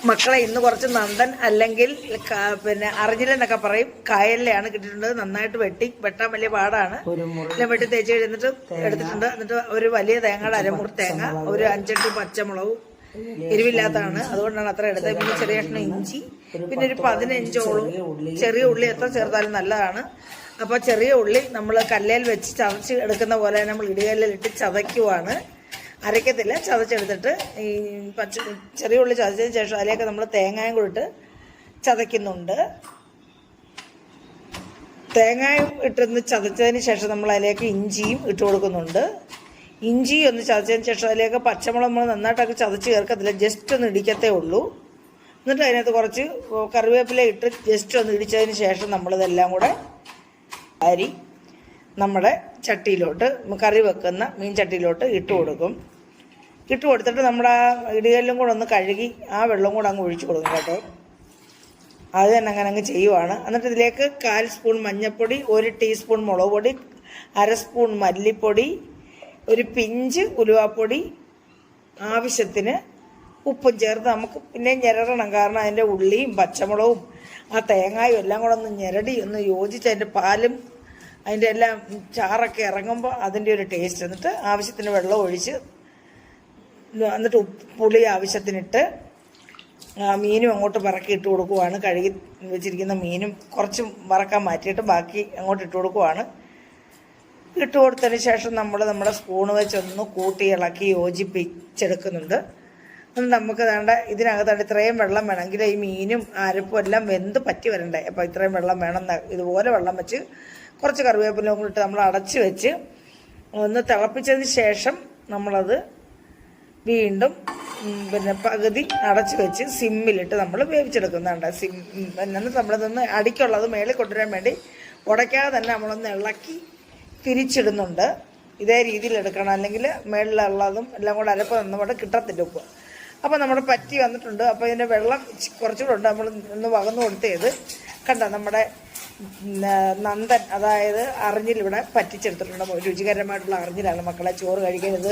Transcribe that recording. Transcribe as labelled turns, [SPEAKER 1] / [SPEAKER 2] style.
[SPEAKER 1] മക്കളെ ഇന്ന് കുറച്ച് നന്ദൻ അല്ലെങ്കിൽ പിന്നെ അറിഞ്ഞില്ലെന്നൊക്കെ പറയും കായലിലെയാണ് കിട്ടിയിട്ടുണ്ട്. നന്നായിട്ട് വെട്ടാൻ വലിയ പാടാണ്. എല്ലാം വെട്ടി തേച്ച് കഴിഞ്ഞിട്ട് എടുത്തിട്ടുണ്ട്. എന്നിട്ട് ഒരു വലിയ തേങ്ങയുടെ അരമുറി തേങ്ങ, ഒരു 5-8 പച്ചമുളകും എരിവില്ലാത്തതാണ്, അതുകൊണ്ടാണ് അത്ര എടുത്തത്. പിന്നെ ചെറിയ കഷ്ണം ഇഞ്ചി, പിന്നെ ഒരു 15ഓളം ചെറിയ ഉള്ളി. എത്ര ചേർത്താലും നല്ലതാണ്. അപ്പോൾ ചെറിയ ഉള്ളി നമ്മൾ കല്ലേൽ വെച്ച് ചതച്ച് എടുക്കുന്ന പോലെ നമ്മൾ ഇടികല്ലിലിട്ട് ചതയ്ക്കുവാണ്. അരയ്ക്കത്തില്ല, ചതച്ചെടുത്തിട്ട് ഈ ചെറിയ ഉള്ളി ചതച്ചതിന് ശേഷം അതിലേക്ക് നമ്മൾ തേങ്ങയും കൂടിട്ട് ചതയ്ക്കുന്നുണ്ട്. തേങ്ങയും ഇട്ടൊന്ന് ചതച്ചതിന് ശേഷം നമ്മൾ അതിലേക്ക് ഇഞ്ചിയും ഇട്ട് കൊടുക്കുന്നുണ്ട്. ഇഞ്ചി ഒന്ന് ചതച്ചതിന് ശേഷം അതിലേക്ക് പച്ചമുളക് നമ്മൾ നന്നായിട്ടൊക്കെ ചതച്ച് ചേർക്കത്തില്ല, ജസ്റ്റ് ഒന്ന് ഇടിക്കത്തേ ഉള്ളൂ. എന്നിട്ട് അതിനകത്ത് കുറച്ച് കറിവേപ്പില ഇട്ട് ജസ്റ്റ് ഒന്ന് ഇടിച്ചതിന് ശേഷം നമ്മളിതെല്ലാം കൂടെ അരി നമ്മുടെ ചട്ടിയിലോട്ട്, കറി വെക്കുന്ന മീൻ ചട്ടിയിലോട്ട് ഇട്ട് കൊടുക്കും. ഇട്ട് കൊടുത്തിട്ട് നമ്മുടെ ഇടികല്ലും കൂടെ ഒന്ന് കഴുകി ആ വെള്ളം കൂടെ അങ്ങ് ഒഴിച്ചു കൊടുക്കും കേട്ടോ. അത് തന്നെ അങ്ങ് ചെയ്യുവാണ്. എന്നിട്ട് ഇതിലേക്ക് 1/4 സ്പൂൺ മഞ്ഞൾപ്പൊടി, 1 ടീസ്പൂൺ മുളക് പൊടി, 1/2 സ്പൂൺ മല്ലിപ്പൊടി, ഒരു പിഞ്ച് ഉലുവാപ്പൊടി, ആവശ്യത്തിന് ഉപ്പും ചേർത്ത് നമുക്ക് പിന്നെയും ഞെരടണം. കാരണം അതിൻ്റെ ഉള്ളിയും പച്ചമുളകും ആ തേങ്ങായും എല്ലാം കൂടെ ഒന്ന് ഞെരടി ഒന്ന് യോജിച്ച് അതിൻ്റെ പാലും അതിൻ്റെ എല്ലാം ചാറൊക്കെ ഇറങ്ങുമ്പോൾ അതിൻ്റെ ഒരു ടേസ്റ്റ്. എന്നിട്ട് ആവശ്യത്തിന് വെള്ളം ഒഴിച്ച് എന്നിട്ട് പുളി ആവശ്യത്തിനിട്ട് മീനും അങ്ങോട്ട് പറക്കി ഇട്ട് കൊടുക്കുവാണ്. കഴുകി വെച്ചിരിക്കുന്ന മീനും കുറച്ച് വറക്കാൻ മാറ്റിയിട്ട് ബാക്കി അങ്ങോട്ട് ഇട്ട് കൊടുക്കുവാണ്. ഇട്ട് കൊടുത്തതിന് ശേഷം നമ്മൾ നമ്മുടെ സ്പൂണ് വെച്ചൊന്ന് കൂട്ടി ഇളക്കി യോജിപ്പിച്ചെടുക്കുന്നുണ്ട്. നമുക്ക് വേണ്ട ഇതിനകത്താണ്ട് ഇത്രയും വെള്ളം വേണമെങ്കിൽ ഈ മീനും അരപ്പും എല്ലാം വെന്ത് പറ്റി വരണ്ടേ. അപ്പോൾ ഇത്രയും വെള്ളം വേണം. ഇതുപോലെ വെള്ളം വെച്ച് കുറച്ച് കറിവേപ്പിലും കൂടി ഇട്ട് നമ്മൾ അടച്ച് വെച്ച് ഒന്ന് തിളപ്പിച്ചതിന് ശേഷം നമ്മളത് വീണ്ടും പിന്നെ പകുതി അടച്ച് വെച്ച് സിമ്മിലിട്ട് നമ്മൾ വേവിച്ചെടുക്കുന്നുണ്ട്. എന്നിട്ട് നമ്മളിതൊന്ന് അടിക്കുള്ളത് മേളിൽ കൊണ്ടുവരാൻ വേണ്ടി ഉടയ്ക്കാതെ തന്നെ നമ്മളൊന്ന് ഇളക്കി തിരിച്ചിടുന്നുണ്ട്. ഇതേ രീതിയിൽ എടുക്കണം, അല്ലെങ്കിൽ മേളിലുള്ളതും എല്ലാം കൂടെ അരപ്പ് നമ്മുടെ കിട്ടത്തില്ല ഉപ്പ്. അപ്പോൾ നമ്മുടെ പറ്റി വന്നിട്ടുണ്ട്. അപ്പോൾ ഇതിൻ്റെ വെള്ളം കുറച്ചുകൂടെ ഉണ്ട്. നമ്മൾ ഒന്ന് വകന്നു കൊടുത്തത് കണ്ട നമ്മുടെ നന്ദൻ, അതായത് അറിഞ്ഞിലിവിടെ പറ്റിച്ചെടുത്തിട്ടുണ്ട്. രുചികരമായിട്ടുള്ള അറിഞ്ഞിലാണ് മക്കളെ. ചോറ് കഴിക്കരുത്